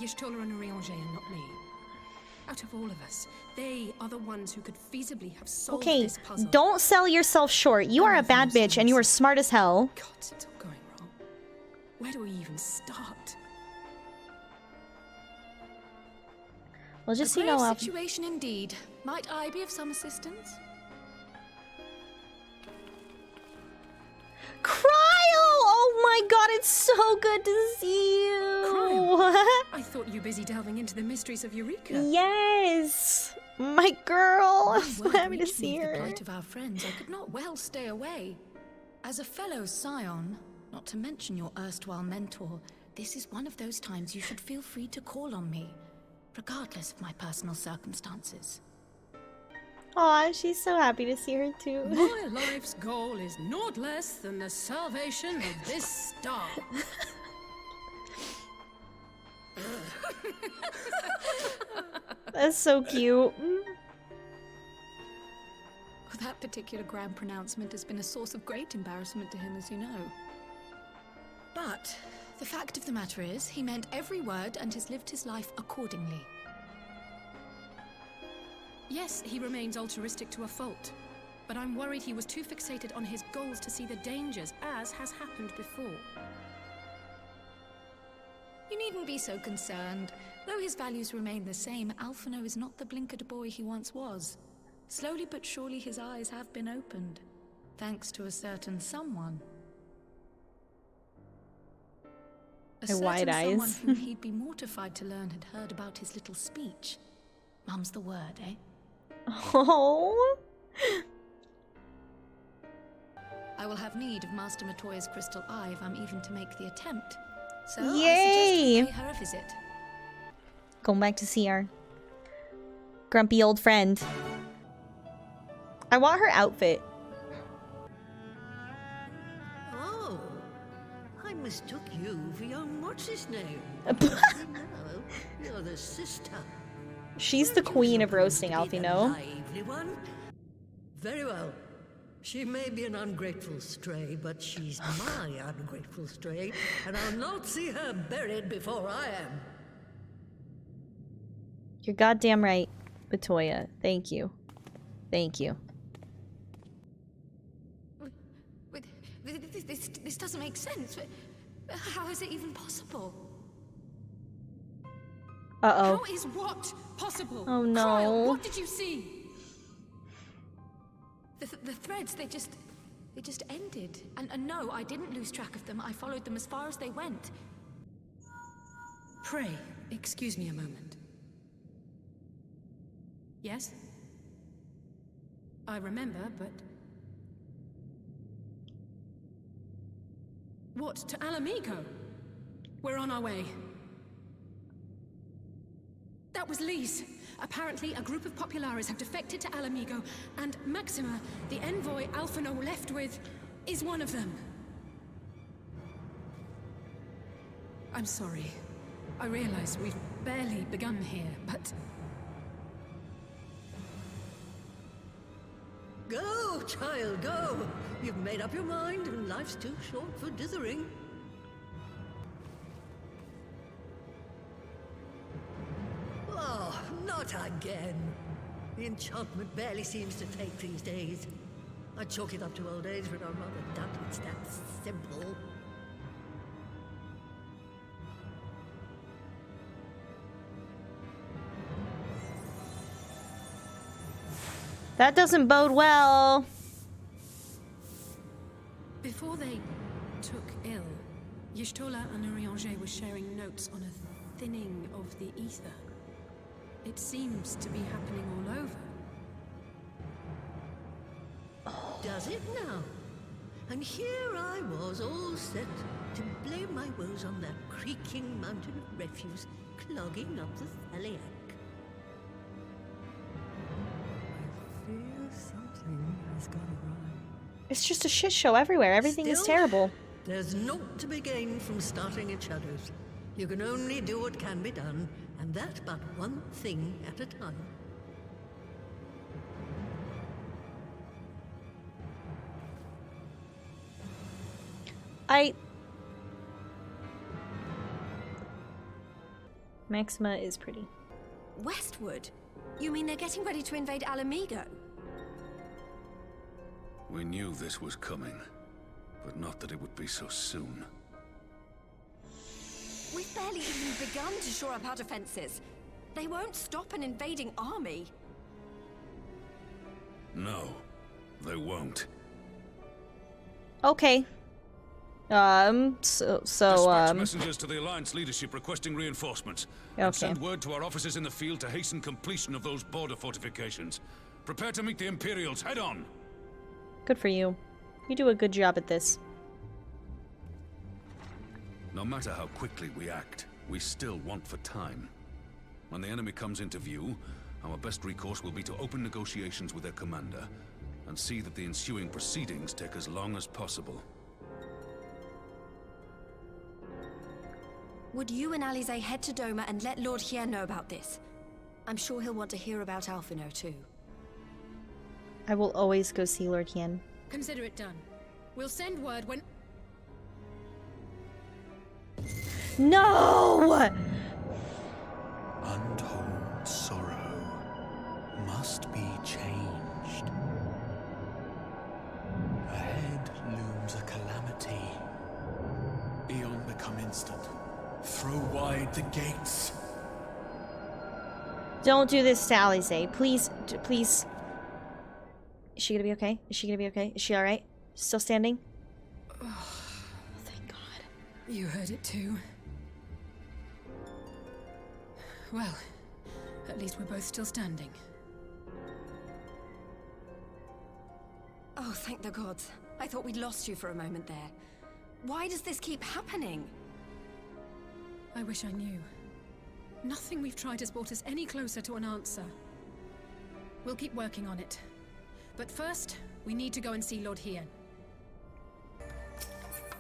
Y'shtola and Urianger and not me. Out of all of us, they are the ones who could feasibly have solved this puzzle. Okay, don't sell yourself short. You are a bad bitch and you are smart as hell. God, it's all going wrong. Where do we even start? Well, just a grave situation indeed. Might I be of some assistance? Cryo! Oh my god, it's so good to see you! Cryo? I thought you were busy delving into the mysteries of Eureka. Yes! My girl! I'm so happy to see her. The plight of our friends, I could not well stay away. As a fellow scion, not to mention your erstwhile mentor, this is one of those times you should feel free to call on me, regardless of my personal circumstances. Aw, she's so happy to see her too. My life's goal is naught less than the salvation of this star. That's so cute. That particular grand pronouncement has been a source of great embarrassment to him, as you know. But the fact of the matter is, he meant every word and has lived his life accordingly. Yes, he remains altruistic to a fault, but I'm worried he was too fixated on his goals to see the dangers, as has happened before. You needn't be so concerned. Though his values remain the same, Alphino is not the blinkered boy he once was. Slowly but surely his eyes have been opened, thanks to a certain someone. My wide eyes. Someone whom he'd be mortified to learn had heard about his little speech. Mum's the word, eh? Oh. I will have need of Master Matoya's crystal eye if I'm even to make the attempt. So Yay! I suggest we pay her a visit. Going back to see our grumpy old friend. I want her outfit. Oh, I mistook you for young what's-his-name. You're the sister. She's the queen of roasting, Alphino. Lively one. Very well. She may be an ungrateful stray, but she's my ungrateful stray, and I'll not see her buried before I am. You're goddamn right, Matoya. Thank you. Thank you. This doesn't make sense. How is it even possible? Uh-oh. How is what possible? Oh no. Cryo, what did you see? The threads, they just ended. And no, I didn't lose track of them. I followed them as far as they went. Pray, excuse me a moment. Yes? I remember, but... What, to Alamigo? We're on our way. That was Lise. Apparently, a group of Populares have defected to Alamigo, and Maxima, the envoy Alphino left with, is one of them. I'm sorry. I realize we've barely begun here, but... Go, child, go! You've made up your mind, and life's too short for dithering. Oh, not again. The enchantment barely seems to take these days. I chalk it up to old age, but I rather doubt it's that simple. That doesn't bode well. Before they took ill, Y'shtola and Urianger were sharing notes on a thinning of the ether. It seems to be happening all over. Does it now? And here I was, all set to blame my woes on that creaking mountain of refuse clogging up the Thaliac. I fear something has gone awry. It's just a shit show everywhere. Everything is terrible. There's naught to be gained from starting at shadows. You can only do what can be done, and that but one thing at a time. Maxima is pretty. Westward? You mean they're getting ready to invade Alamigo? We knew this was coming, but not that it would be so soon. We've barely even begun to shore up our defenses. They won't stop an invading army. No, they won't. Okay. Dispatch messengers to the Alliance leadership requesting reinforcements. Okay. And send word to our officers in the field to hasten completion of those border fortifications. Prepare to meet the Imperials head on. Good for you. You do a good job at this. No matter how quickly we act, we still want for time. When the enemy comes into view, our best recourse will be to open negotiations with their commander and see that the ensuing proceedings take as long as possible. Would you and Alize head to Doma and let Lord Hien know about this? I'm sure he'll want to hear about Alphino too. I will always go see Lord Hien. Consider it done. We'll send word when... No! Untold sorrow must be changed. Ahead looms a calamity. Eon become instant. Throw wide the gates. Don't do this to Alize. Please, please. Is she gonna be okay? Is she gonna be okay? Is she alright? Still standing? Oh, thank God. You heard it too. Well, at least we're both still standing. Oh, thank the gods. I thought we'd lost you for a moment there. Why does this keep happening? I wish I knew. Nothing we've tried has brought us any closer to an answer. We'll keep working on it. But first, we need to go and see Lord Hien.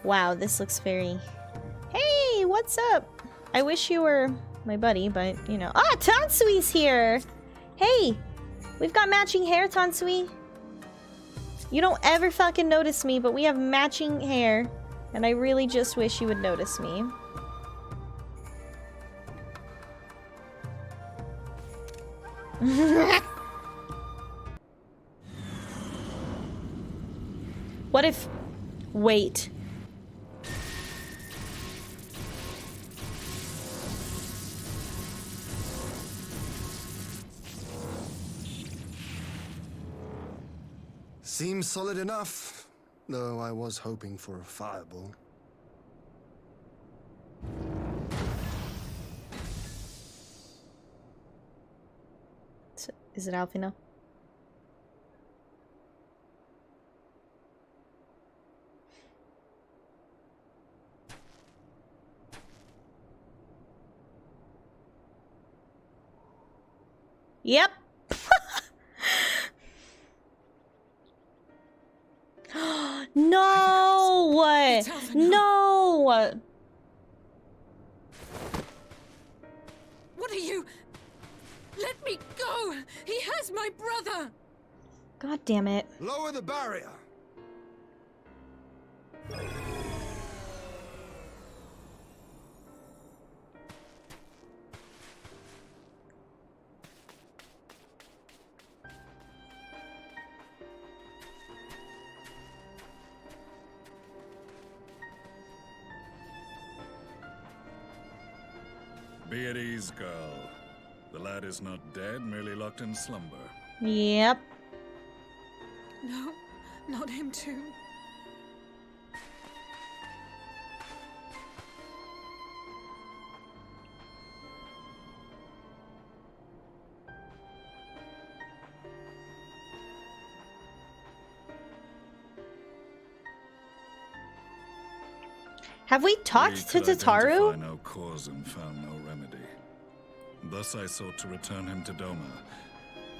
Wow, this looks very... Hey, what's up? I wish you were my buddy, but, you know... Ah, Tansui's here! Hey! We've got matching hair, Tansui. You don't ever fucking notice me, but we have matching hair. And I really just wish you would notice me. What if... Wait. Seems solid enough, though I was hoping for a fireball. Is it Alphino? Yep. No! No! What are you? Let me go! He has my brother! God damn it. Lower the barrier! Be at ease, girl. The lad is not dead, merely locked in slumber. Yep. No, not him too. Have we talked to Tataru? I no cause and found no remedy. Thus I sought to return him to Doma,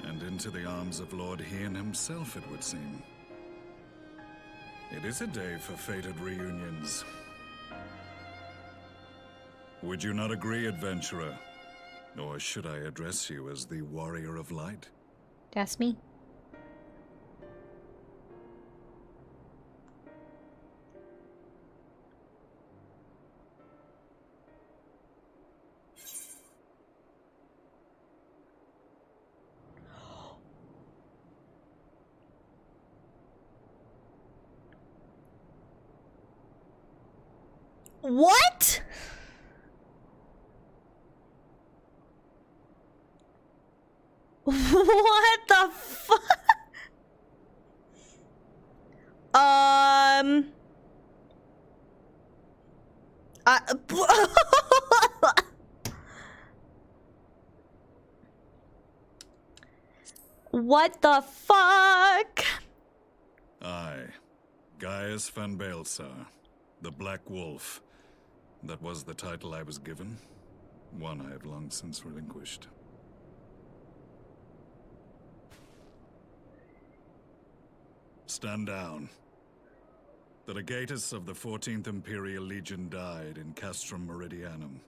and into the arms of Lord Hien himself, it would seem. It is a day for fated reunions. Would you not agree, adventurer? Or should I address you as the Warrior of Light? That's me. What? What the fuck? What the fuck? I, Gaius van Baelsar, the Black Wolf. That was the title I was given. One I have long since relinquished. Stand down. The legatus of the 14th Imperial Legion died in Castrum Meridianum.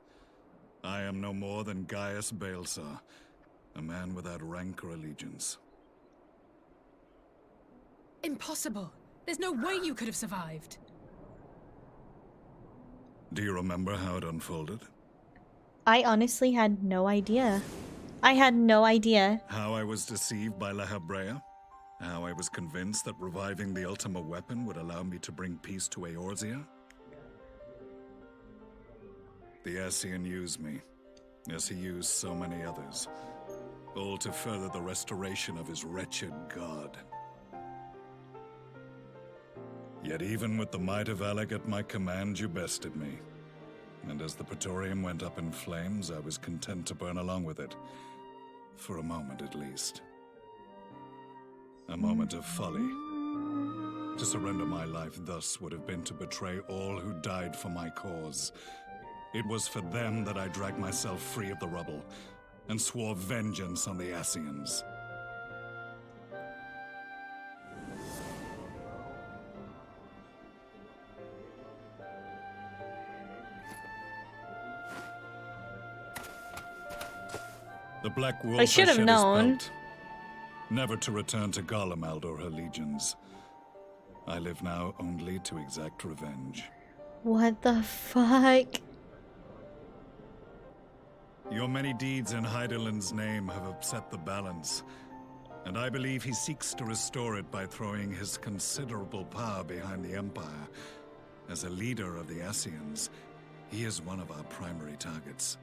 I am no more than Gaius Baelsar, a man without rank or allegiance. Impossible. There's no way you could have survived. Do you remember how it unfolded? I honestly had no idea. I had no idea. How I was deceived by La Habrea? How I was convinced that reviving the Ultima weapon would allow me to bring peace to Eorzea? The Ascian used me, as he used so many others, all to further the restoration of his wretched god. Yet even with the might of Alec at my command, you bested me. And as the Praetorium went up in flames, I was content to burn along with it. For a moment at least. A moment of folly. To surrender my life thus would have been to betray all who died for my cause. It was for them that I dragged myself free of the rubble, and swore vengeance on the Ascians. The Black Wolf I should have shed his known. belt, never to return to Garlemald or her legions. I live now only to exact revenge. What the fuck? Your many deeds in Hydaelyn's name have upset the balance, and I believe he seeks to restore it by throwing his considerable power behind the Empire. As a leader of the Ascians, he is one of our primary targets.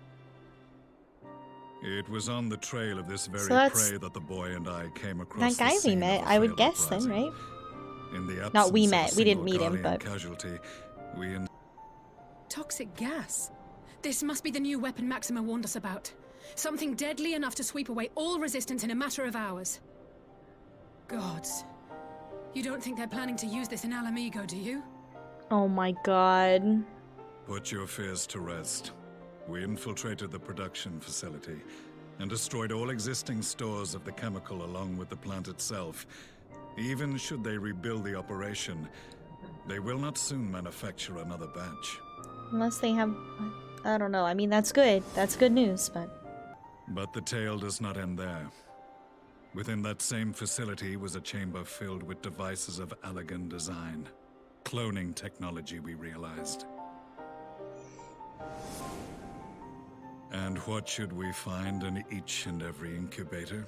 It was on the trail of this very prey that the boy and I came across that guy the we scene met, of a I would failed guess then, uprising. right? In the Not we absence of met, a we didn't single meet him, Garlean but casualty, we Toxic gas. This must be the new weapon Maxima warned us about. Something deadly enough to sweep away all resistance in a matter of hours. Gods. You don't think they're planning to use this in Alamigo, do you? oh my god. Put your fears to rest. We infiltrated the production facility and destroyed all existing stores of the chemical along with the plant itself. Even should they rebuild the operation, they will not soon manufacture another batch. Unless they have, I don't know. I mean, that's good. That's good news, but But the tale does not end there. Within that same facility was a chamber filled with devices of elegant design. Cloning technology, we realized. And what should we find in each and every incubator?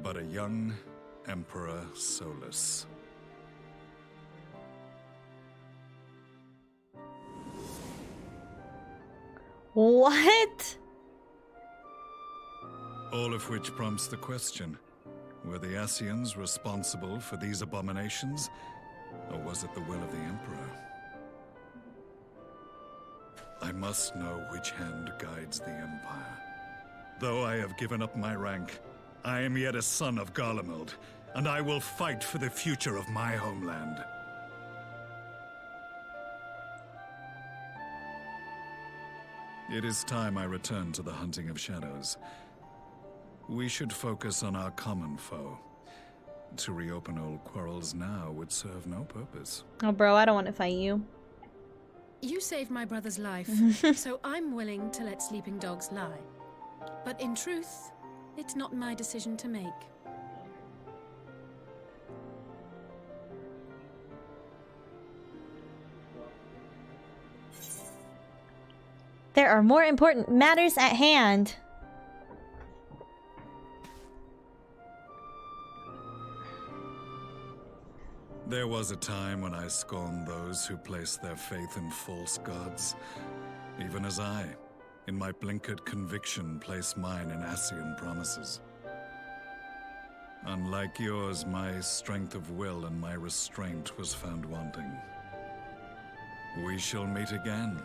But a young Emperor Solus. what? All of which prompts the question, were the Ascians responsible for these abominations? Or was it the will of the Emperor? I must know which hand guides the Empire. Though I have given up my rank, I am yet a son of Garlemald, and I will fight for the future of my homeland. It is time I return to the hunting of shadows. We should focus on our common foe. To reopen old quarrels now would serve no purpose. Oh, bro, I don't want to fight you. You saved my brother's life, so I'm willing to let sleeping dogs lie. But in truth, it's not my decision to make. There are more important matters at hand. There was a time when I scorned those who placed their faith in false gods, even as I, in my blinkered conviction, place mine in Ascian promises. Unlike yours, my strength of will and my restraint was found wanting. We shall meet again,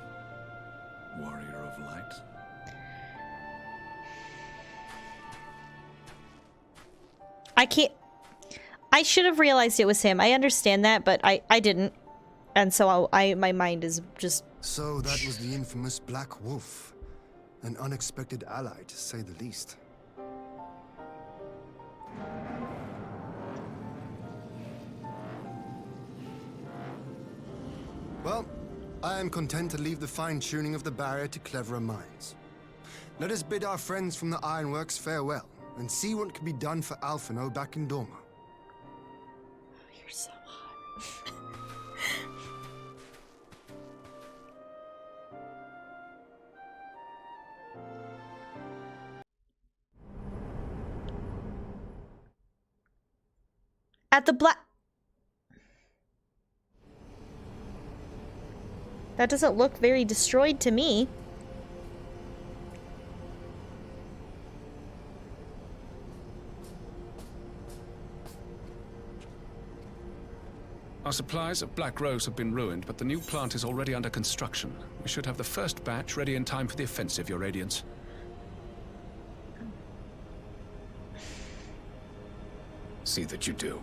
warrior of light. I can't... I should have realized it was him. I understand that, but I didn't. And so my mind is just... So that was the infamous Black Wolf. An unexpected ally, to say the least. Well, I am content to leave the fine-tuning of the barrier to cleverer minds. Let us bid our friends from the Ironworks farewell, and see what can be done for Alphino back in Dorma. You're so hot. At the black... That doesn't look very destroyed to me. Our supplies of Black Rose have been ruined, but the new plant is already under construction. We should have the first batch ready in time for the offensive, Your Radiance. See that you do.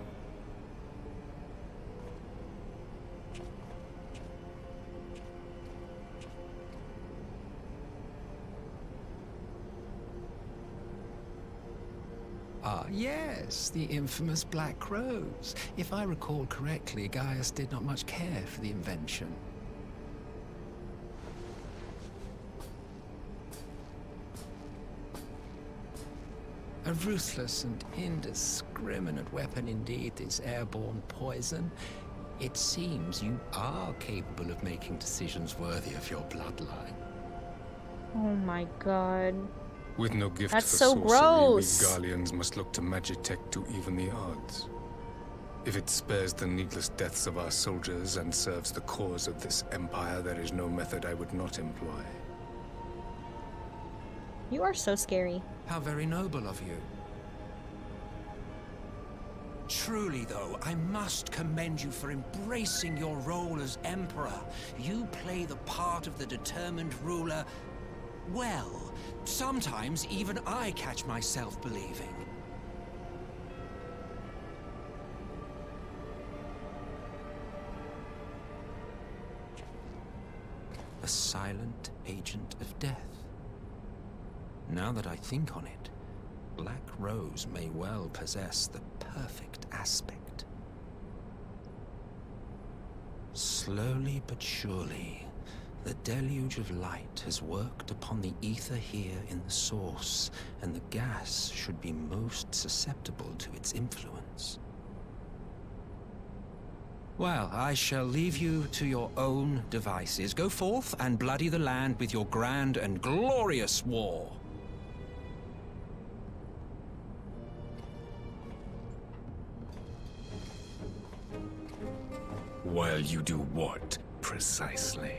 Ah, yes, the infamous Black Rose. If I recall correctly, Gaius did not much care for the invention. A ruthless and indiscriminate weapon indeed, this airborne poison. It seems you are capable of making decisions worthy of your bloodline. Oh my god. With no gift That's for so sorcery, gross. we Garleans must look to Magitech to even the odds. If it spares the needless deaths of our soldiers and serves the cause of this empire, there is no method I would not employ. You are so scary. How very noble of you. Truly, though, I must commend you for embracing your role as Emperor. You play the part of the determined ruler well. Sometimes even I catch myself believing. A silent agent of death. Now that I think on it, Black Rose may well possess the perfect aspect. Slowly but surely, the deluge of light has worked upon the ether here in the source, and the gas should be most susceptible to its influence. Well, I shall leave you to your own devices. Go forth and bloody the land with your grand and glorious war. While you do what, precisely?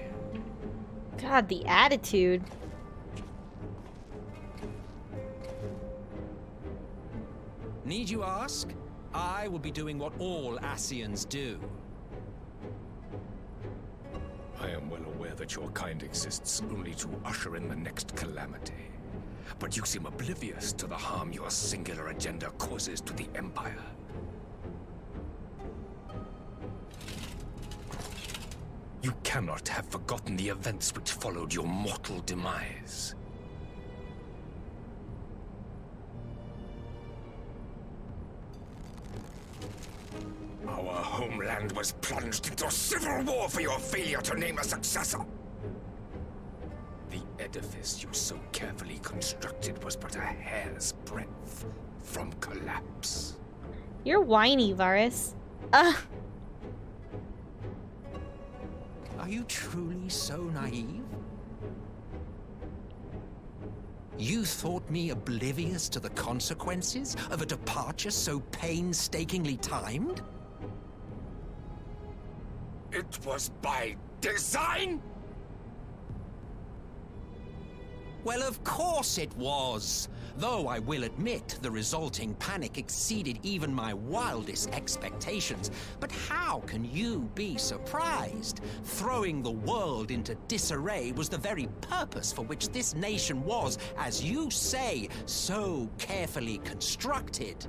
God, the attitude. Need you ask? I will be doing what all Ascians do. I am well aware that your kind exists only to usher in the next calamity. But you seem oblivious to the harm your singular agenda causes to the Empire. You cannot have forgotten the events which followed your mortal demise. Our homeland was plunged into civil war for your failure to name a successor. The edifice you so carefully constructed was but a hair's breadth from collapse. You're whiny, Varys. Are you truly so naive? You thought me oblivious to the consequences of a departure so painstakingly timed? It was by design? Well, of course it was. Though I will admit the resulting panic exceeded even my wildest expectations. But how can you be surprised? Throwing the world into disarray was the very purpose for which this nation was, as you say, so carefully constructed.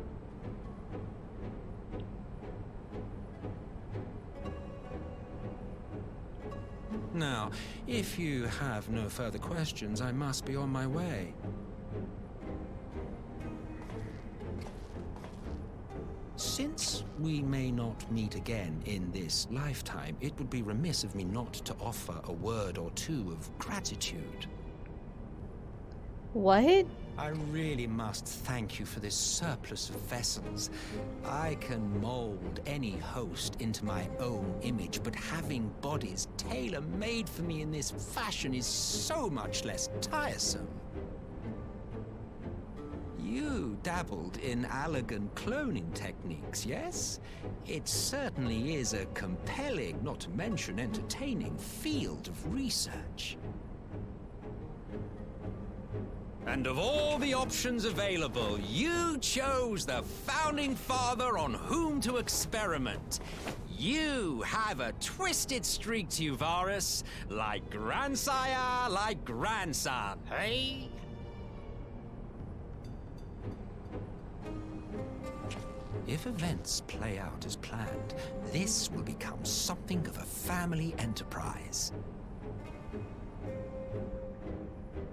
Now, if you have no further questions, I must be on my way. Since we may not meet again in this lifetime, it would be remiss of me not to offer a word or two of gratitude. What? I really must thank you for this surplus of vessels. I can mold any host into my own image, but having bodies tailor-made for me in this fashion is so much less tiresome. You dabbled in Allagan cloning techniques, yes? It certainly is a compelling, not to mention entertaining, field of research. And of all the options available, you chose the Founding Father on whom to experiment. You have a twisted streak to you, Varus, like grandsire, like grandson, hey? If events play out as planned, this will become something of a family enterprise.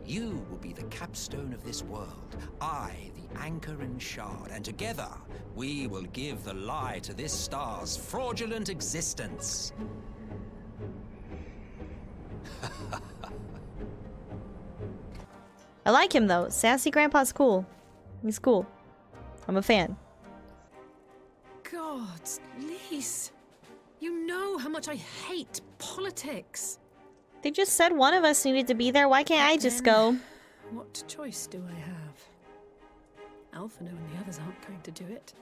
You will be the capstone of this world, I the anchor and shard, and together we will give the lie to this star's fraudulent existence. I like him though. Sassy Grandpa's cool. He's cool. I'm a fan. God, Lise. You know how much I hate politics. They just said one of us needed to be there. Why can't I just go? What choice do I have? Alphino and the others aren't going to do it.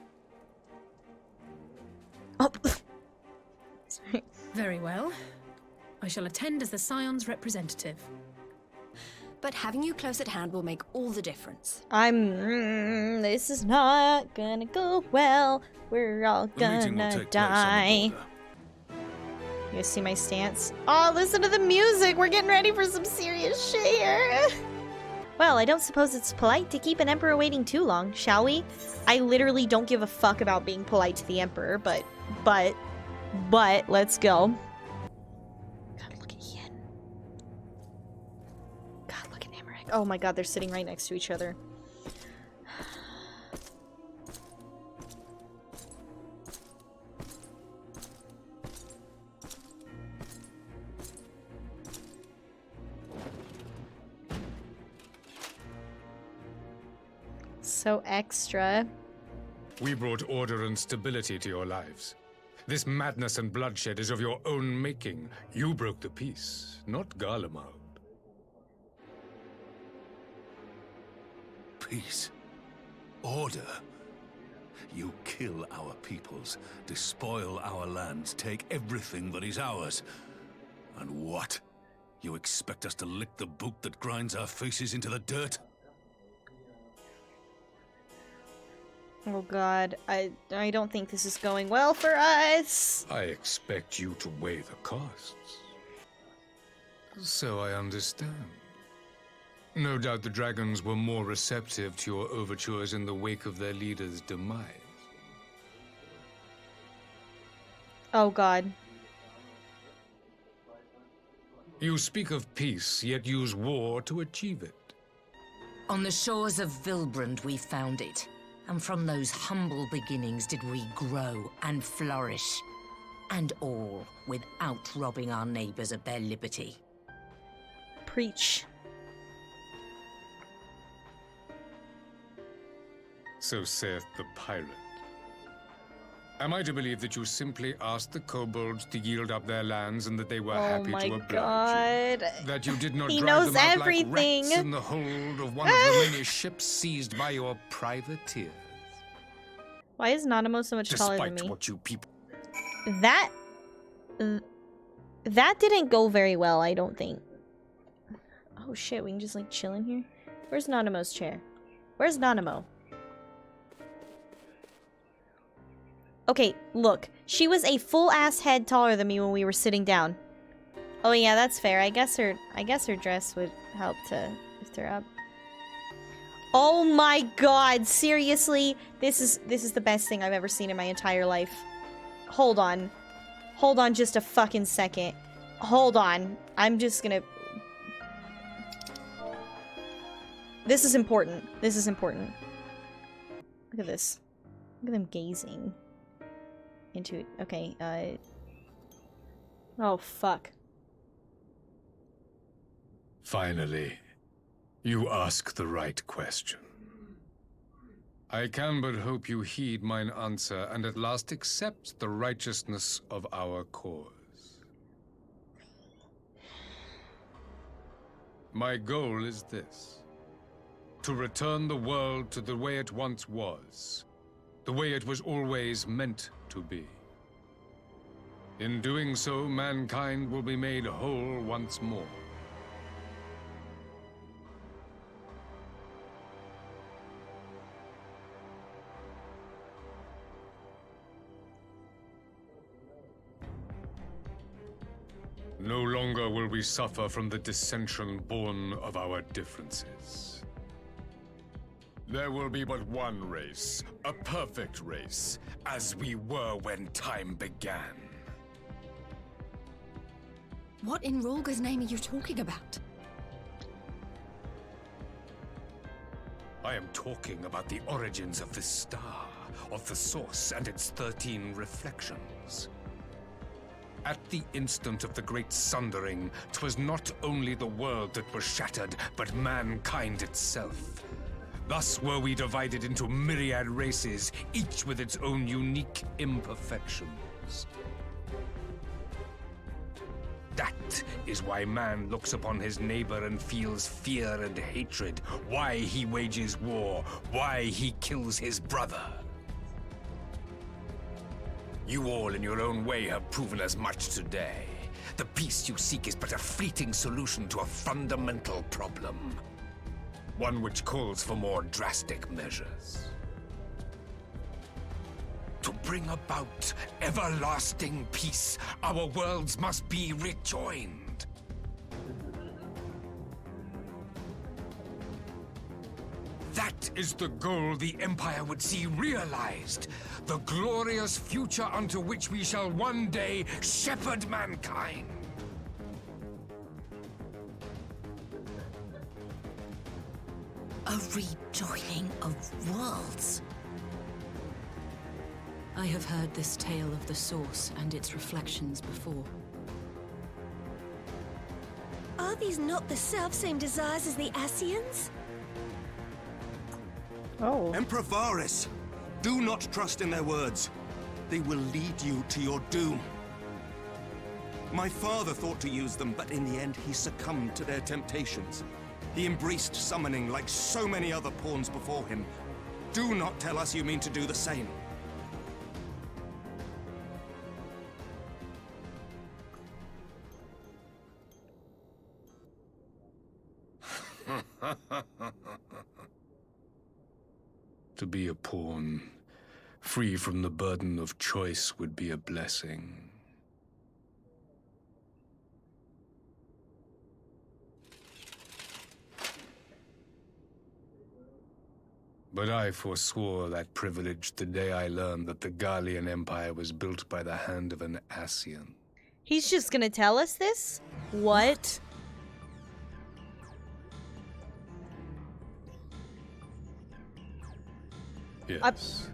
Oh. Sorry. Very well. I shall attend as the Scion's representative. But having you close at hand will make all the difference. This is not gonna go well. We're all gonna die. You guys see my stance? Oh, listen to the music! We're getting ready for some serious shit here! Well, I don't suppose it's polite to keep an emperor waiting too long, shall we? I literally don't give a fuck about being polite to the emperor, but, let's go. God, look at Yen. God, look at Emmerich. Oh my god, they're sitting right next to each other. So extra. We brought order and stability to your lives. This madness and bloodshed is of your own making. You broke the peace, not Garlemald. Peace. Order. You kill our peoples, despoil our lands, take everything that is ours. And what? You expect us to lick the boot that grinds our faces into the dirt? Oh god, I don't think this is going well for us. I expect you to weigh the costs. So I understand. No doubt the dragons were more receptive to your overtures in the wake of their leader's demise. Oh god. You speak of peace, yet use war to achieve it. On the shores of Vilbrand we found it. And from those humble beginnings did we grow and flourish. And all without robbing our neighbors of their liberty. Preach. So saith the pirate. Am I to believe that you simply asked the kobolds to yield up their lands and that they were happy to oblige you? That you did not He drive knows them out everything. like rats in the hold of one of the many ships seized by your privateers? Why is Nanamo so much taller than me? Despite what you people... That... That didn't go very well, I don't think. Oh shit, we can just like chill in here? Where's Nanamo's chair? Where's Nanamo? Okay, look. She was a full-ass head taller than me when we were sitting down. Oh yeah, that's fair. I guess her dress would help to lift her up. Oh my god, seriously? This is the best thing I've ever seen in my entire life. Hold on. Hold on just a fucking second. Hold on. I'm just gonna... This is important. This is important. Look at this. Look at them gazing into it. Okay, oh, fuck. Finally, you ask the right question. I can but hope you heed mine answer and at last accept the righteousness of our cause. My goal is this: to return the world to the way it once was, the way it was always meant to be. In doing so, mankind will be made whole once more. No longer will we suffer from the dissension born of our differences. There will be but one race, a perfect race, as we were when time began. What in Rolga's name are you talking about? I am talking about the origins of this star, of the source and its 13 reflections. At the instant of the great sundering, 'twas not only the world that was shattered, but mankind itself. Thus were we divided into myriad races, each with its own unique imperfections. That is why man looks upon his neighbor and feels fear and hatred, why he wages war, why he kills his brother. You all in your own way have proven as much today. The peace you seek is but a fleeting solution to a fundamental problem. One which calls for more drastic measures. To bring about everlasting peace, our worlds must be rejoined. That is the goal the Empire would see realized. The glorious future unto which we shall one day shepherd mankind. A rejoining of worlds. I have heard this tale of the Source and its reflections before. Are these not the self-same desires as the Ascians? Oh. Emperor Varys! Do not trust in their words. They will lead you to your doom. My father thought to use them, but in the end he succumbed to their temptations. He embraced summoning like so many other pawns before him. Do not tell us you mean to do the same. To be a pawn, free from the burden of choice, would be a blessing. But I forswore that privilege the day I learned that the Garlean Empire was built by the hand of an Ascian. He's just gonna tell us this? What? Yes.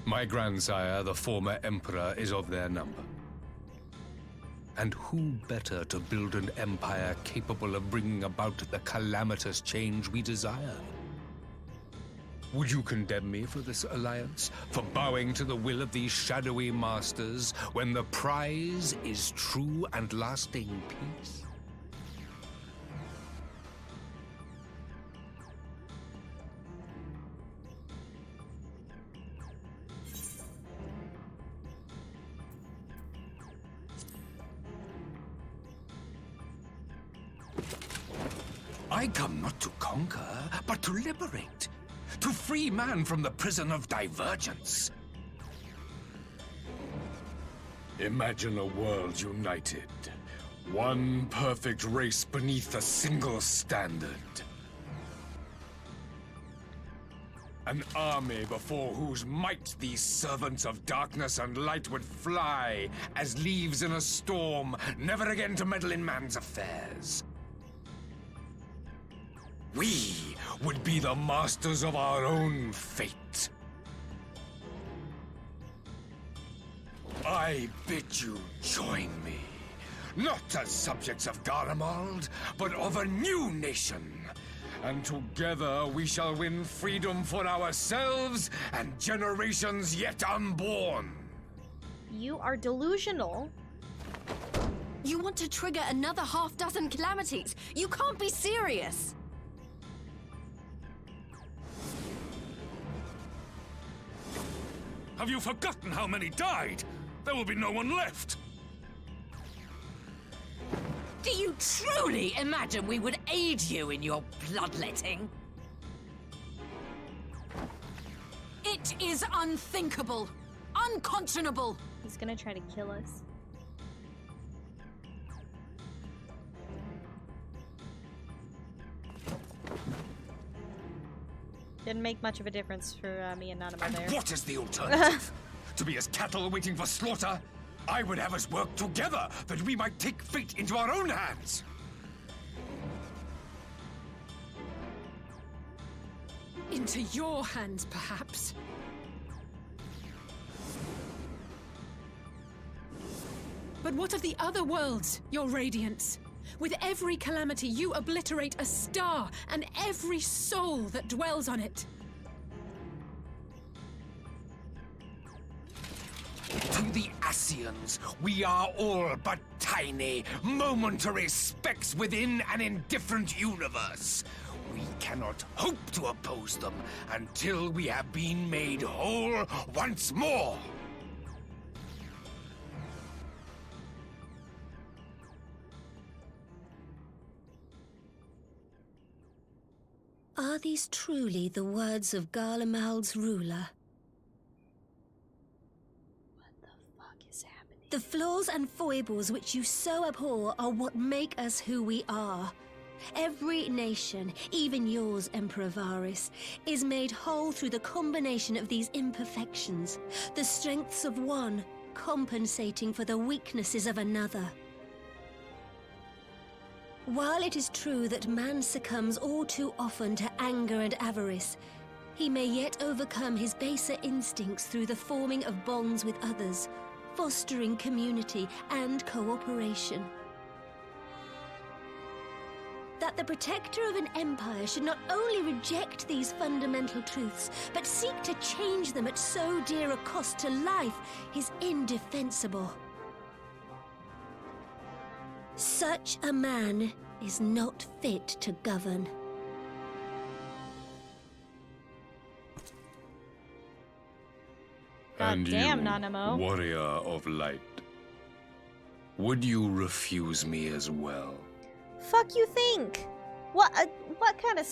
My grandsire, the former emperor, is of their number. And who better to build an empire capable of bringing about the calamitous change we desire? Would you condemn me for this alliance? For bowing to the will of these shadowy masters, when the prize is true and lasting peace? I come not to conquer, but to liberate. To free man from the prison of divergence. Imagine a world united. One perfect race beneath a single standard. An army before whose might these servants of darkness and light would fly as leaves in a storm, never again to meddle in man's affairs. We would be the masters of our own fate. I bid you join me, not as subjects of Garlemald, but of a new nation. And together we shall win freedom for ourselves and generations yet unborn. You are delusional. You want to trigger another half-dozen calamities? You can't be serious! Have you forgotten how many died? There will be no one left! Do you truly imagine we would aid you in your bloodletting? It is unthinkable! Unconscionable! He's gonna try to kill us. Didn't make much of a difference for me and Nanamo there. What is the alternative? To be as cattle waiting for slaughter? I would have us work together, that we might take fate into our own hands. Into your hands, perhaps. But what of the other worlds, your radiance? With every calamity, you obliterate a star and every soul that dwells on it. To the Ascians, we are all but tiny, momentary specks within an indifferent universe. We cannot hope to oppose them until we have been made whole once more. Are these truly the words of Garlemald's ruler? The flaws and foibles which you so abhor are what make us who we are. Every nation, even yours, Emperor Varys, is made whole through the combination of these imperfections, the strengths of one compensating for the weaknesses of another. While it is true that man succumbs all too often to anger and avarice, he may yet overcome his baser instincts through the forming of bonds with others, fostering community and cooperation. That the protector of an empire should not only reject these fundamental truths, but seek to change them at so dear a cost to life is indefensible. Such a man is not fit to govern. And damn, you, Nanamo. warrior of light, would you refuse me as well? Fuck you think? What kind of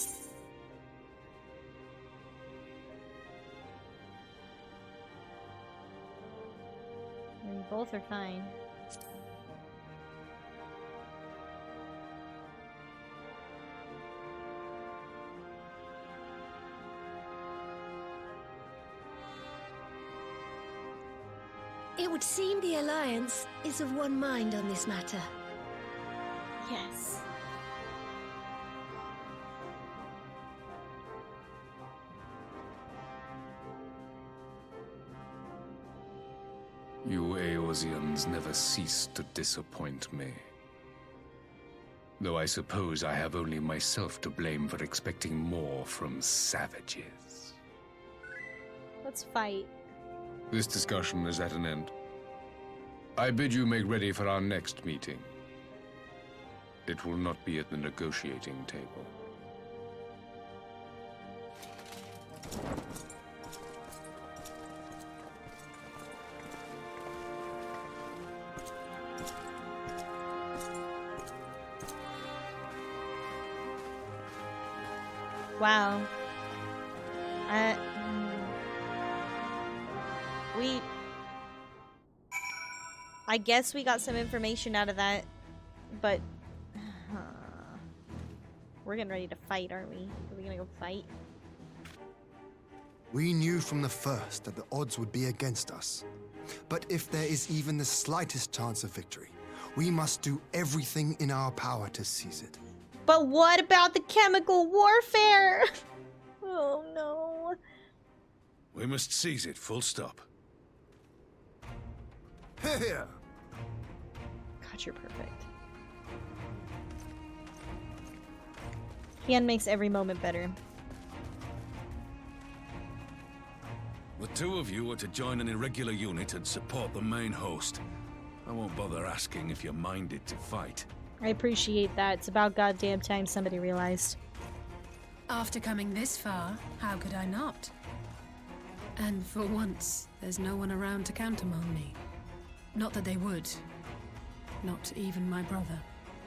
I mean, both are fine. It would seem the Alliance is of one mind on this matter. Yes. You Eorzeans never cease to disappoint me. Though I suppose I have only myself to blame for expecting more from savages. Let's fight. This discussion is at an end. I bid you make ready for our next meeting. It will not be at the negotiating table. Wow. I guess we got some information out of that, but we're getting ready to fight, aren't we? Are we gonna go fight? We knew from the first that the odds would be against us. But if there is even the slightest chance of victory, we must do everything in our power to seize it. But what about the chemical warfare? Oh no. We must seize it, full stop. Here! God, you're perfect. Hien makes every moment better. The two of you are to join an irregular unit and support the main host. I won't bother asking if you're minded to fight. I appreciate that. It's about goddamn time somebody realized. After coming this far, how could I not? And for once, there's no one around to countermand me. Not that they would. Not even my brother.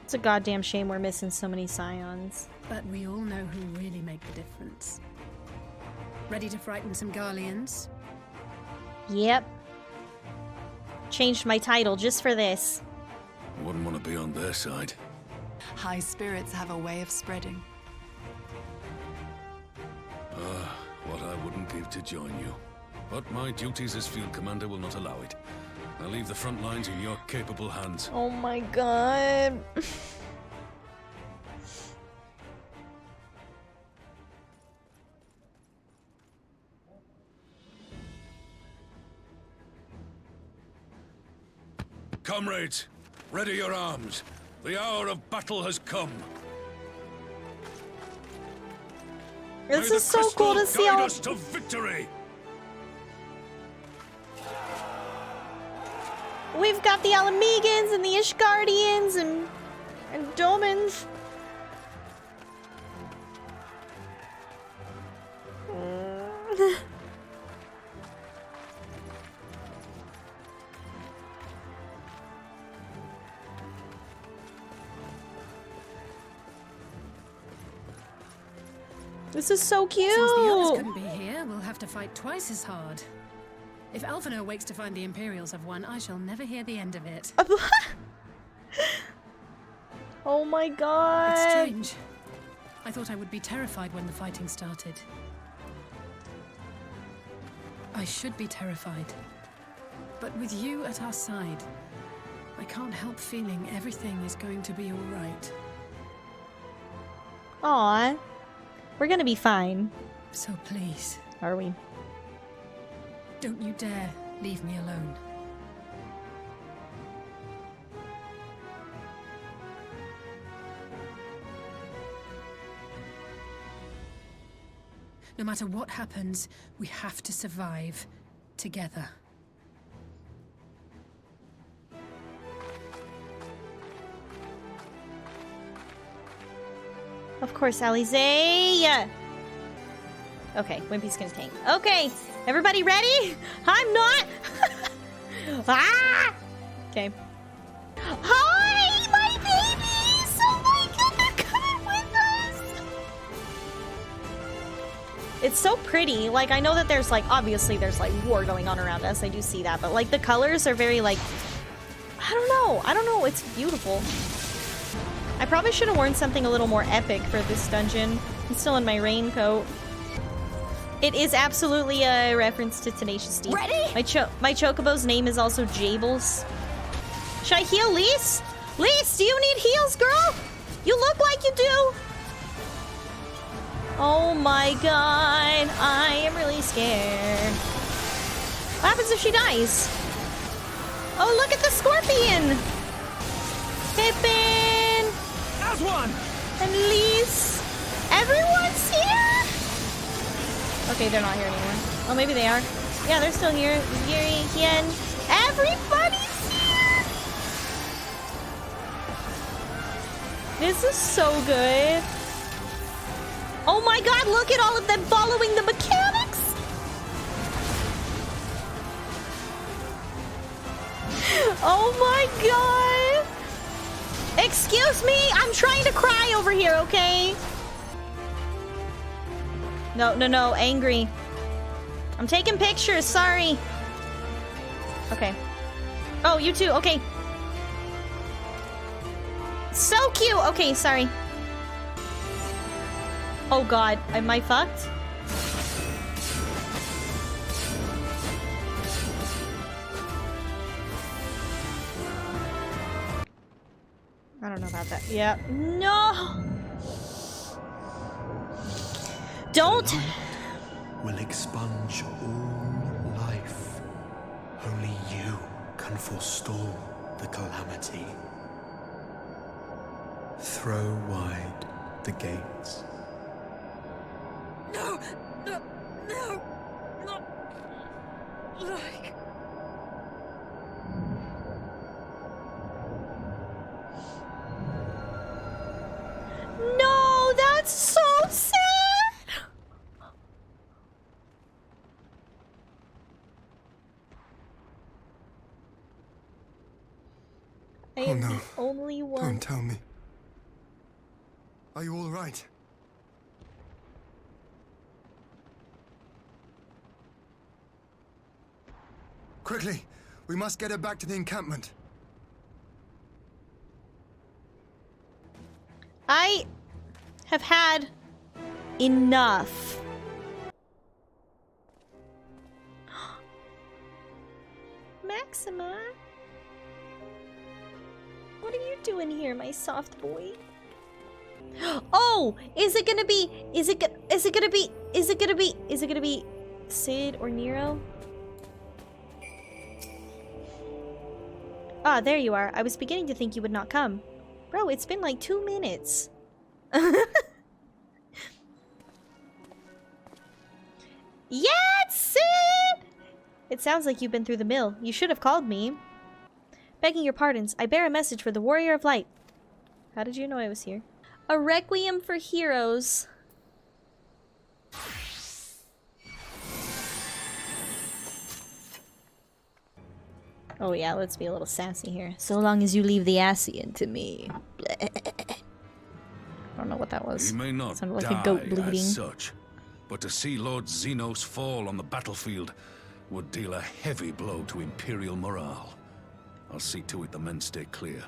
It's a goddamn shame we're missing so many scions. But we all know who really make the difference. Ready to frighten some Garleans? Yep. Changed my title just for this. I wouldn't want to be on their side. High spirits have a way of spreading. What I wouldn't give to join you. But my duties as field commander will not allow it. I'll leave the front lines in your capable hands. Oh my god. Comrades, ready your arms. The hour of battle has come. This is so cool to see all... us to victory. We've got the Alamegans and the Ishgardians and Domans. This is so cute! Since the others couldn't be here, we'll have to fight twice as hard. If Alphinaud wakes to find the Imperials have won, I shall never hear the end of it. Oh my god! It's strange. I thought I would be terrified when the fighting started. I should be terrified. But with you at our side, I can't help feeling everything is going to be all right. Aww. We're gonna be fine. So please. Are we? Don't you dare leave me alone. No matter what happens, we have to survive together. Of course, Alize! Okay, Wimpy's gonna tank. Okay, everybody ready? I'm not! Ah! Okay. Hi, my babies! Oh my god, they're coming with us! It's so pretty. Like, I know that there's, like, obviously there's, like, war going on around us. I do see that. But, like, the colors are very, like... I don't know. It's beautiful. I probably should have worn something a little more epic for this dungeon. I'm still in my raincoat. It is absolutely a reference to Tenacious D. Ready? My chocobo's name is also Jables. Should I heal Lise? Lise, do you need heals, girl? You look like you do. Oh my god, I am really scared. What happens if she dies? Oh, look at the scorpion! Pippin! As one! And Lise! Everyone's here? Okay, they're not here anymore. Oh, maybe they are. Yeah, they're still here. Yuri, Hien. Everybody's here! This is so good. Oh my god, look at all of them following the mechanics! Oh my god! Excuse me, I'm trying to cry over here, okay? No, no, no, angry. I'm taking pictures, sorry. Okay. Oh, you too, okay. So cute! Okay, sorry. Oh god, am I fucked? I don't know about that. Yeah. No! Don't! Will expunge all life. Only you can forestall the calamity. Throw wide the gates. No! No! No! Not like... No! That's so sad! I am the only one. Don't tell me. Are you all right? Quickly! We must get her back to the encampment. I have had enough. Maxima? What are you doing here, my soft boy? Oh! Is it gonna be Sid or Nero? Ah, there you are. I was beginning to think you would not come. Bro, it's been like 2 minutes. Yeah, it's Sid! It sounds like you've been through the mill. You should have called me. Begging your pardons, I bear a message for the Warrior of Light. How did you know I was here? A Requiem for Heroes. Oh yeah, let's be a little sassy here. So long as you leave the Ascian to me. Bleh. I don't know what that was. He may not sounded like die a goat bleeding. as such, but to see Lord Xenos fall on the battlefield would deal a heavy blow to Imperial morale. I'll see to it the men stay clear.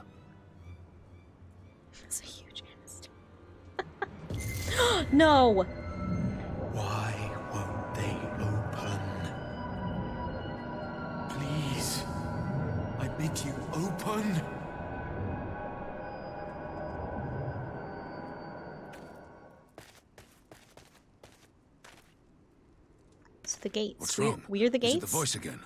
That's a huge ass. No! Why won't they open? Please, I bid you open. It's the gates. What's wrong? We're the gates? Is it the voice again?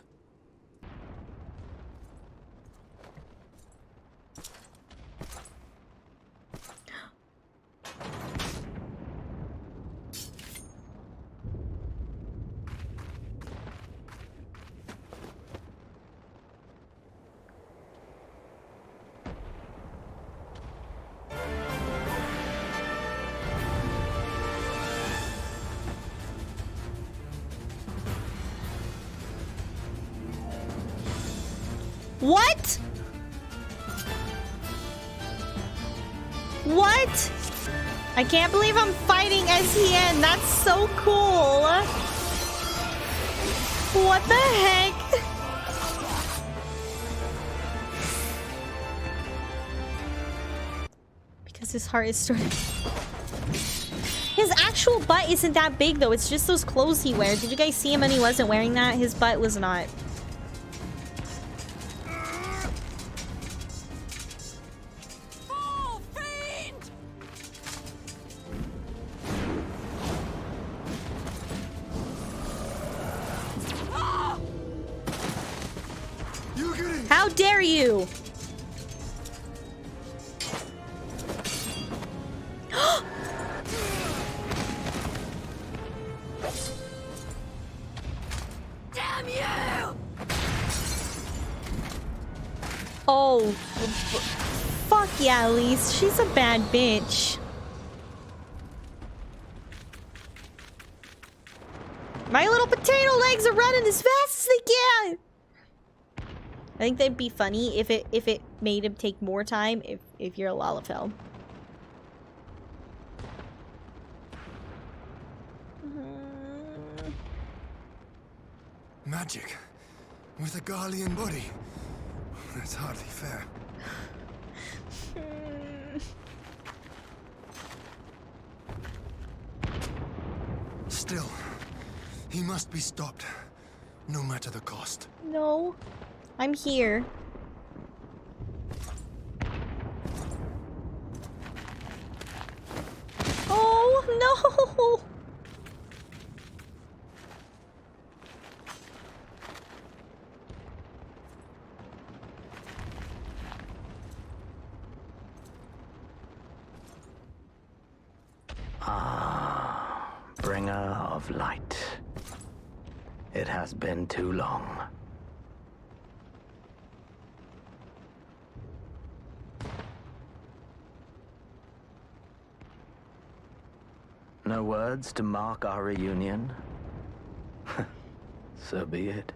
What? What? I can't believe I'm fighting SEN. That's so cool. What the heck? Because his heart is starting. His actual butt isn't that big though. It's just those clothes he wears. Did you guys see him when he wasn't wearing that? His butt was not. How dare you? Damn you! Oh, fuck yeah, Elise. She's a bad bitch. My little potato legs are running as fast as they can. I think that'd be funny if it made him take more time if you're a Lalafell. magic with a Garlean body. That's hardly fair. Still, he must be stopped, no matter the cost. No, I'm here. Oh no! Bringer of light. It has been too long. No words to mark our reunion? So be it.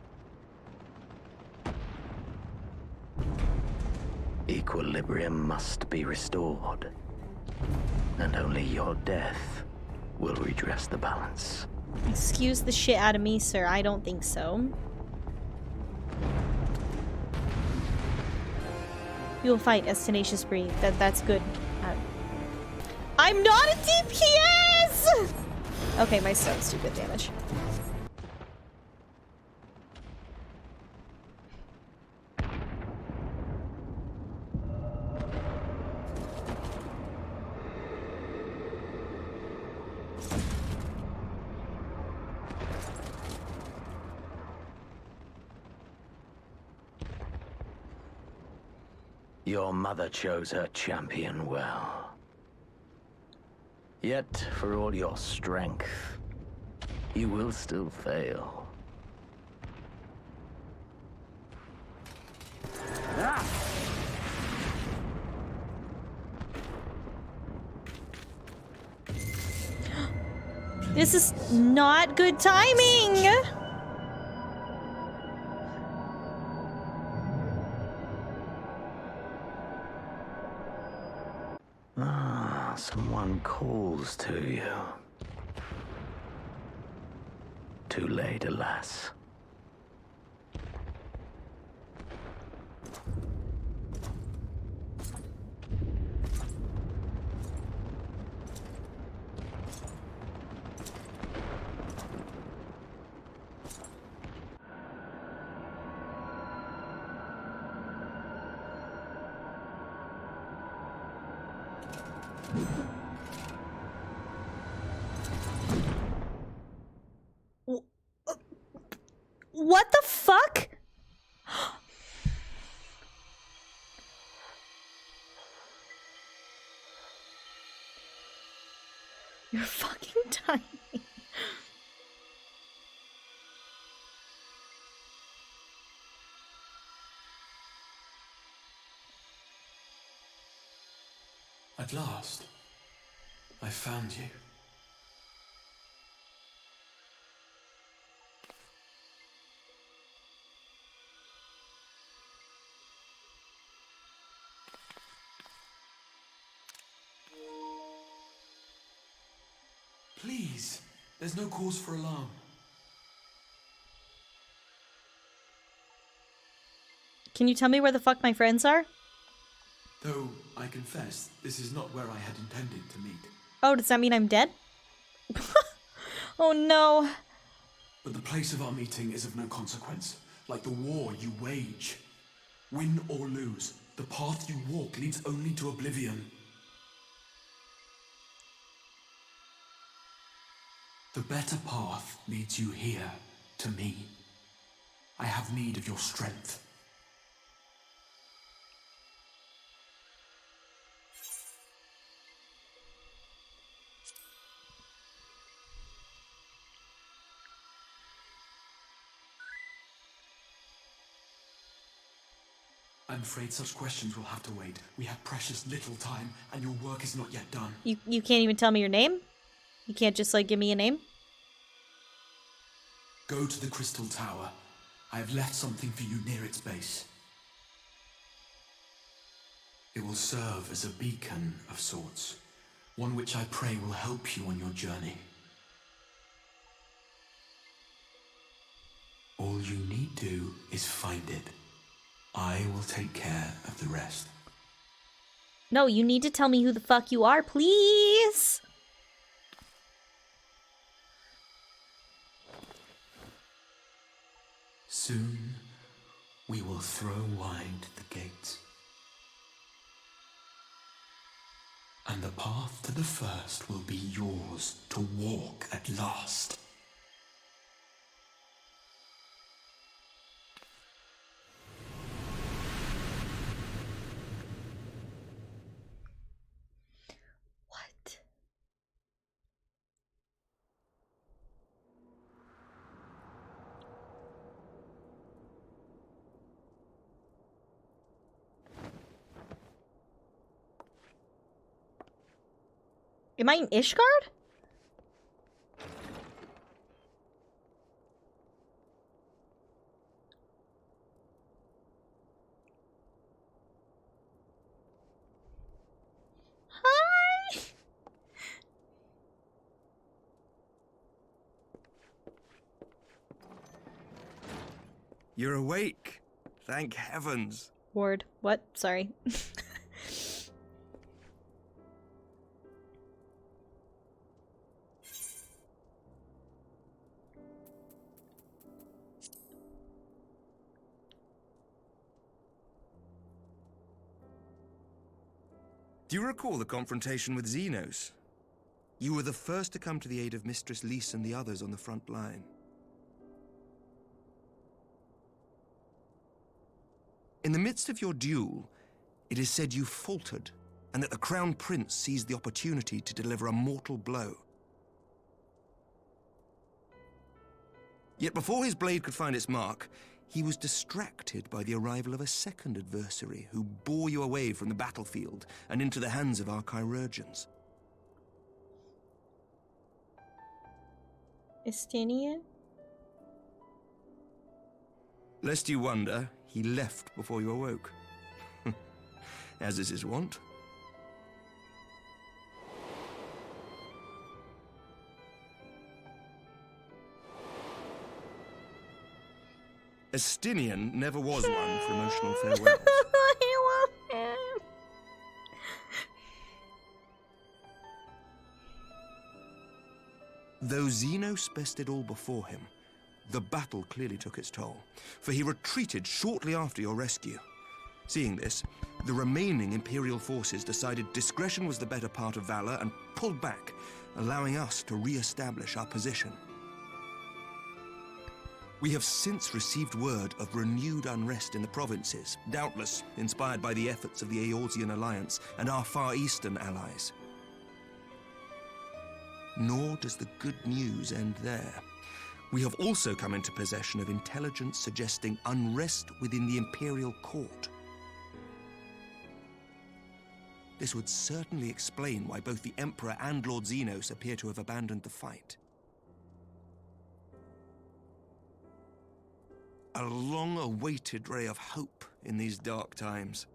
Equilibrium must be restored, and only your death will redress the balance. Excuse the shit out of me, sir. I don't think so. You'll fight as Tenacious Breed. That's good. I'm not a DPS! Okay, my stones do good damage. Your mother chose her champion well. Yet, for all your strength, you will still fail. This is not good timing! Someone calls to you. Too late, alas. What the fuck? You're fucking tiny. At last, I found you. Please, there's no cause for alarm. Can you tell me where the fuck my friends are? Though, I confess, this is not where I had intended to meet. Oh, does that mean I'm dead? Oh no. But the place of our meeting is of no consequence, like the war you wage. Win or lose, the path you walk leads only to oblivion. The better path leads you here, to me. I have need of your strength. I'm afraid such questions will have to wait. We have precious little time, and your work is not yet done. You can't even tell me your name? You can't just, like, give me a name? Go to the Crystal Tower. I have left something for you near its base. It will serve as a beacon of sorts, one which I pray will help you on your journey. All you need do is find it. I will take care of the rest. No, you need to tell me who the fuck you are, please. Soon, we will throw wide the gates. And the path to the first will be yours to walk at last. What? Am I in Ishgard? Hi. You're awake. Thank heavens. Ward. What? Sorry. Do you recall the confrontation with Xenos? You were the first to come to the aid of Mistress Lys and the others on the front line. In the midst of your duel, it is said you faltered, and that the Crown Prince seized the opportunity to deliver a mortal blow. Yet before his blade could find its mark, he was distracted by the arrival of a second adversary who bore you away from the battlefield and into the hands of our chirurgeons. Estinian? Lest you wonder, he left before you awoke. As is his wont. Estinian never was one for emotional farewells. I love him. Though Xenos bested all before him, the battle clearly took its toll, for he retreated shortly after your rescue. Seeing this, the remaining Imperial forces decided discretion was the better part of valor and pulled back, allowing us to re-establish our position. We have since received word of renewed unrest in the provinces, doubtless inspired by the efforts of the Eorzean Alliance and our Far Eastern allies. Nor does the good news end there. We have also come into possession of intelligence suggesting unrest within the Imperial Court. This would certainly explain why both the Emperor and Lord Xenos appear to have abandoned the fight. A long-awaited ray of hope in these dark times.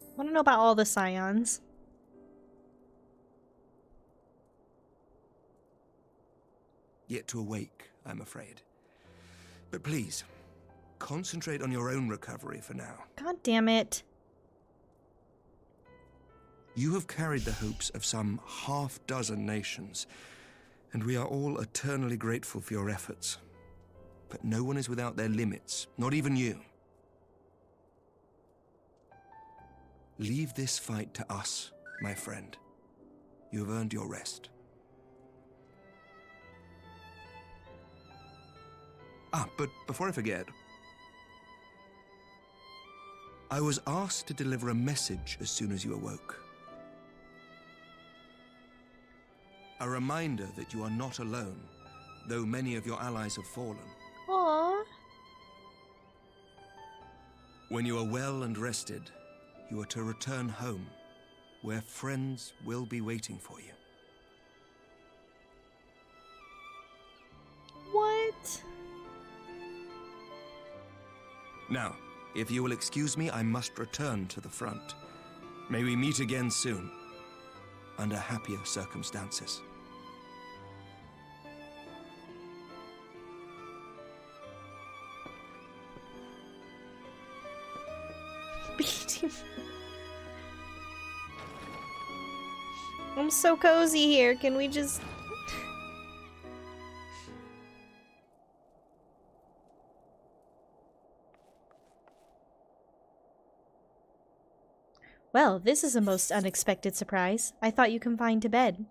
I want to know about all the scions. Yet to awake, I'm afraid. But please, concentrate on your own recovery for now. God damn it. You have carried the hopes of some half-dozen nations, and we are all eternally grateful for your efforts. But no one is without their limits, not even you. Leave this fight to us, my friend. You have earned your rest. But before I forget, I was asked to deliver a message as soon as you awoke. A reminder that you are not alone, though many of your allies have fallen. Aww. When you are well and rested, you are to return home, where friends will be waiting for you. What? Now, if you will excuse me, I must return to the front. May we meet again soon, under happier circumstances. I'm so cozy here. Can we just... Well, this is a most unexpected surprise. I thought you confined to bed.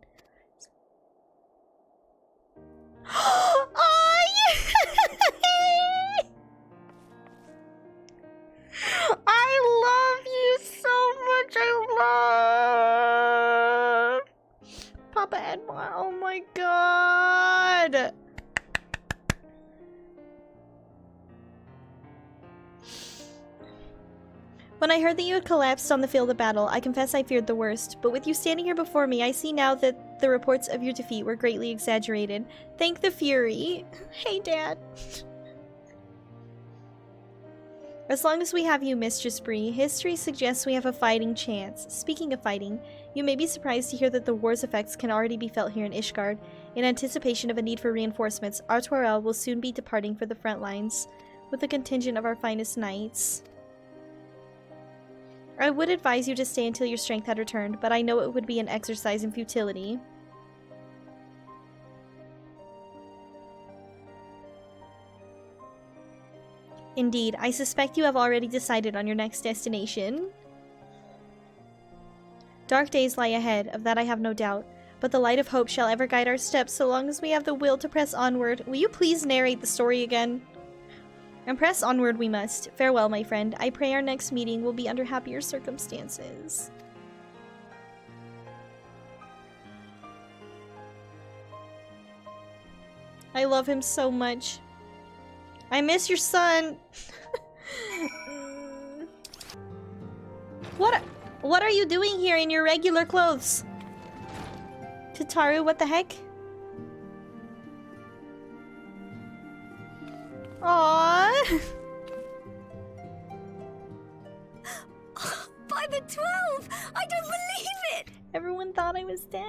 Oh, yeah! I love you so much. I love Papa Edmar. Oh my god. When I heard that you had collapsed on the field of battle, I confess I feared the worst. But with you standing here before me, I see now that the reports of your defeat were greatly exaggerated. Thank the Fury. Hey, Dad. As long as we have you, Mistress Bree, history suggests we have a fighting chance. Speaking of fighting, you may be surprised to hear that the war's effects can already be felt here in Ishgard. In anticipation of a need for reinforcements, Artoirel will soon be departing for the front lines with a contingent of our finest knights. I would advise you to stay until your strength had returned, but I know it would be an exercise in futility. Indeed, I suspect you have already decided on your next destination. Dark days lie ahead, of that I have no doubt, but the light of hope shall ever guide our steps so long as we have the will to press onward. Will you please narrate the story again? And press onward we must. Farewell, my friend. I pray our next meeting will be under happier circumstances. I love him so much. I miss your son. What are you doing here in your regular clothes? Tataru, what the heck? Aww. By the 12! I don't believe it! Everyone thought I was dead.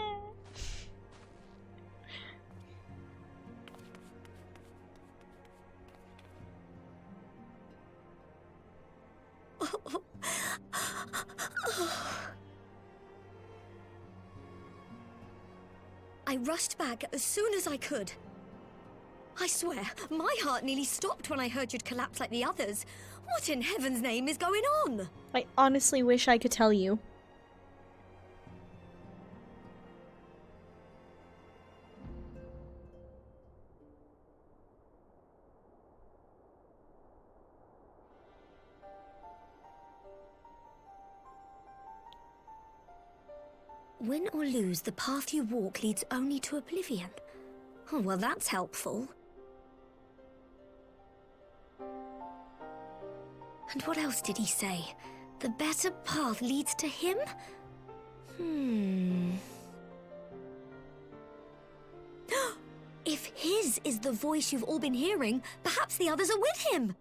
I rushed back as soon as I could. I swear, my heart nearly stopped when I heard you'd collapse like the others. What in heaven's name is going on? I honestly wish I could tell you. Win or lose, the path you walk leads only to oblivion. Oh, well, that's helpful. And what else did he say? The better path leads to him? If his is the voice you've all been hearing, perhaps the others are with him.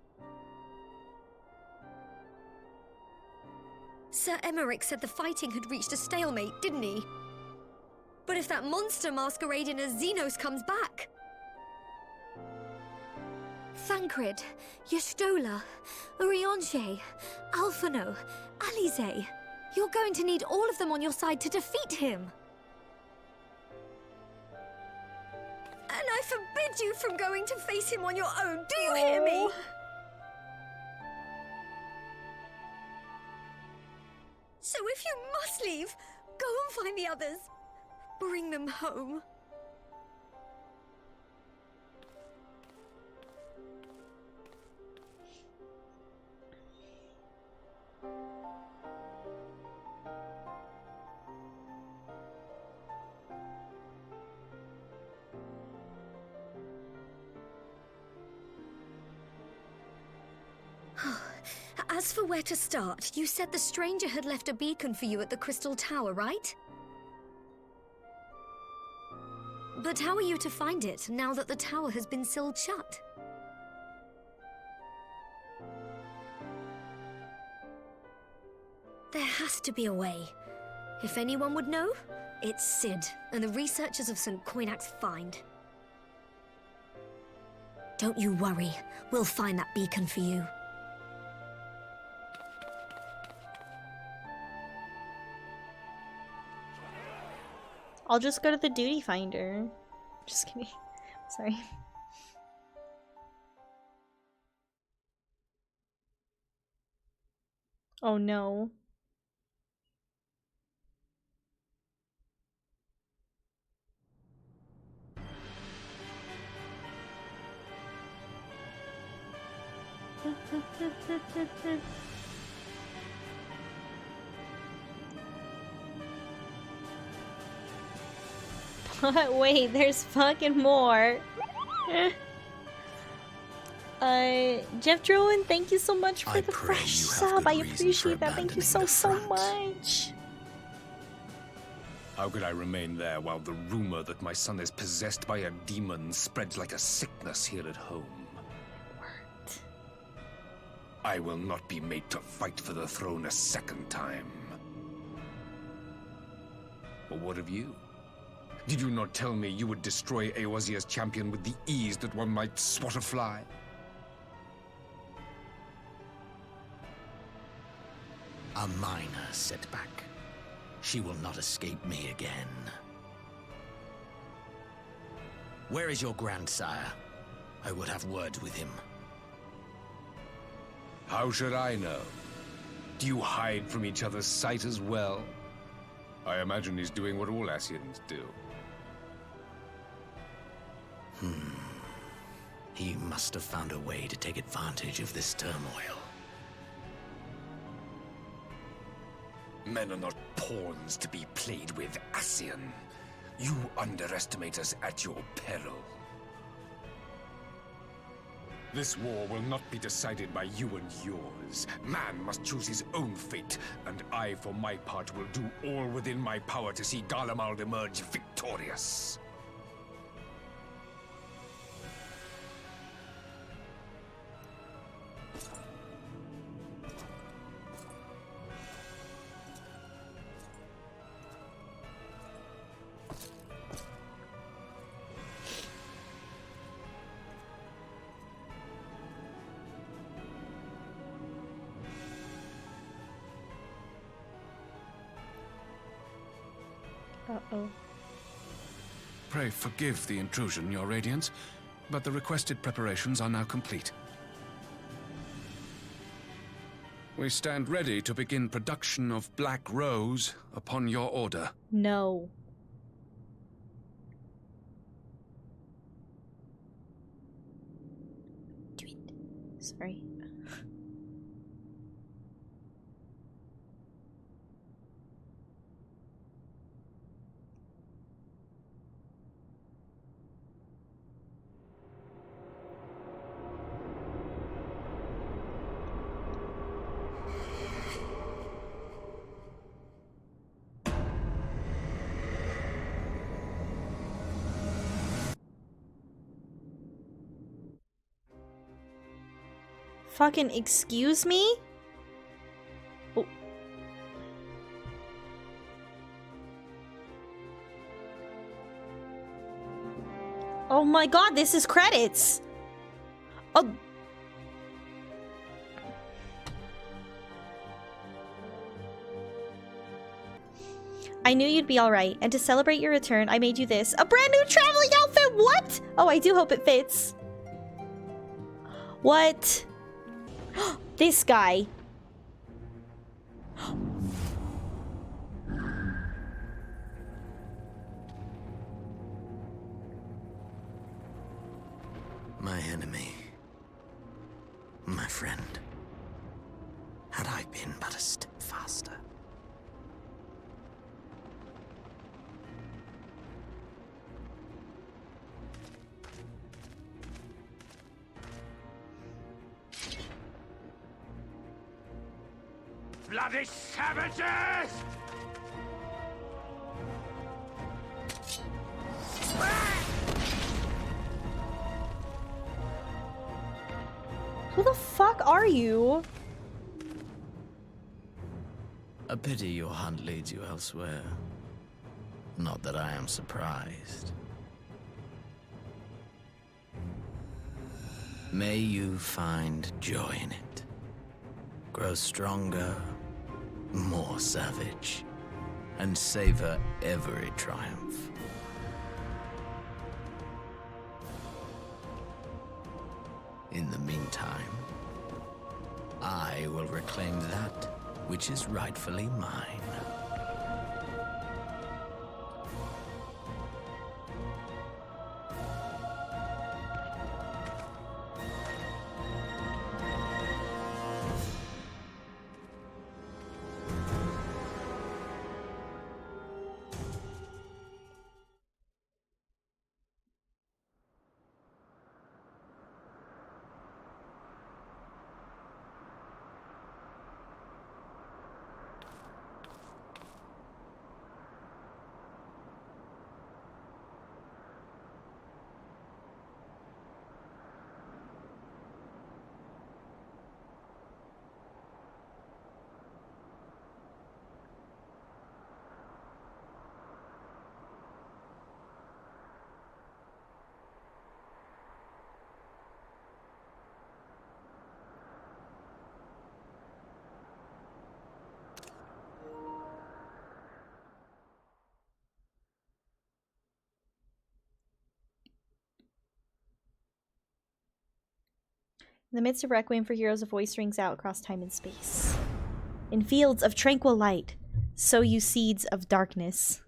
Sir Emmerich said the fighting had reached a stalemate, didn't he? But if that monster masquerading as Xenos comes back... Thancred, Y'shtola, Urianger, Alphino, Alize. You're going to need all of them on your side to defeat him. And I forbid you from going to face him on your own. Do you hear me? So if you must leave, go and find the others. Bring them home. As for where to start, you said the stranger had left a beacon for you at the Crystal Tower, right? But how are you to find it, now that the tower has been sealed shut? There has to be a way. If anyone would know, it's Sid and the researchers of St. Coinac's find. Don't you worry. We'll find that beacon for you. I'll just go to the duty finder. Just kidding. Sorry. Oh no. Wait, there's fucking more. Jeff Drowan, thank you so much for the fresh sub. I appreciate that. Thank you so much. How could I remain there while the rumor that my son is possessed by a demon spreads like a sickness here at home? What? I will not be made to fight for the throne a second time. But what of you? Did you not tell me you would destroy Eorzea's champion with the ease that one might swat a fly? A minor setback. She will not escape me again. Where is your grandsire? I would have words with him. How should I know? Do you hide from each other's sight as well? I imagine he's doing what all Ascians do. He must have found a way to take advantage of this turmoil. Men are not pawns to be played with, Ascian. You underestimate us at your peril. This war will not be decided by you and yours. Man must choose his own fate, and I, for my part, will do all within my power to see Garlemald emerge victorious. Uh-oh. Pray forgive the intrusion, Your Radiance, but the requested preparations are now complete. We stand ready to begin production of Black Rose upon your order. No. Sorry. Fucking excuse me? Oh. Oh my god, this is credits. Oh. I knew you'd be alright, and to celebrate your return, I made you this. A brand new traveling outfit! What? Oh, I do hope it fits. What? This guy. My enemy. My friend. Had I been but a step faster. Bloody savages! Who the fuck are you? A pity your hunt leads you elsewhere. Not that I am surprised. May you find joy in it. Grow stronger, more savage, and savor every triumph. In the meantime, I will reclaim that which is rightfully mine. In the midst of Requiem for Heroes, a voice rings out across time and space. In fields of tranquil light, sow you seeds of darkness.